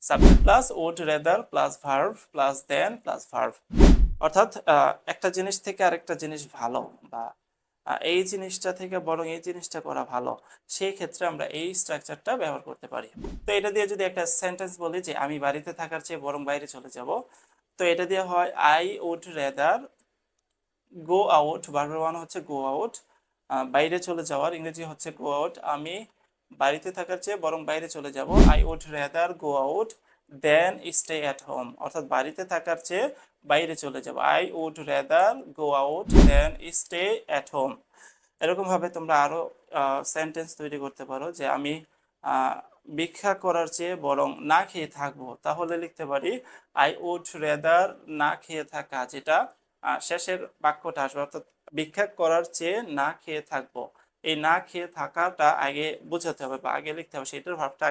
Subject plus would rather plus verb plus than plus verb. অর্থাৎ একটা জিনিস থেকে আরেকটা জিনিস ভালো, বা এই জিনিসটা থেকে বরং এই জিনিসটা করা ভালো, সেই ক্ষেত্রে আমরা এই স্ট্রাকচারটা ব্যবহার করতে পারি। তো এটা দিয়ে যদি একটা সেন্টেন্স বলি যে আমি বাড়িতে থাকার চেয়ে বরং বাইরে চলে যাব, তো এটা দিয়ে হয় I would rather go out, ভার্বের ওয়ান হচ্ছে গো আউট, বাইরে চলে যাওয়ার ইংরেজি হচ্ছে গো আউট। আমি বাড়িতে থাকার চেয়ে বরং বাইরে চলে যাব, I would rather go out than stay at home. অর্থাৎ বাড়িতে থাকার চেয়ে বাইরে চলে যাব, I would rather go out than stay at home. এরকম ভাবে তোমরা আরো সেন্টেন্স তৈরি করতে পারো যে আমি আহ, ভিক্ষা করার চেয়ে বরং না খেয়ে থাকবো, তাহলে লিখতে পারি আই উড রেদার না খেয়ে থাকা, যেটা শেষের বাক্যটা আসবে। অর্থাৎ ভিক্ষা করার চেয়ে না খেয়ে থাকবো, এই না খেয়ে থাকাটা আগে বোঝাতে হবে বা আগে লিখতে হবে, সেটার ভাবটা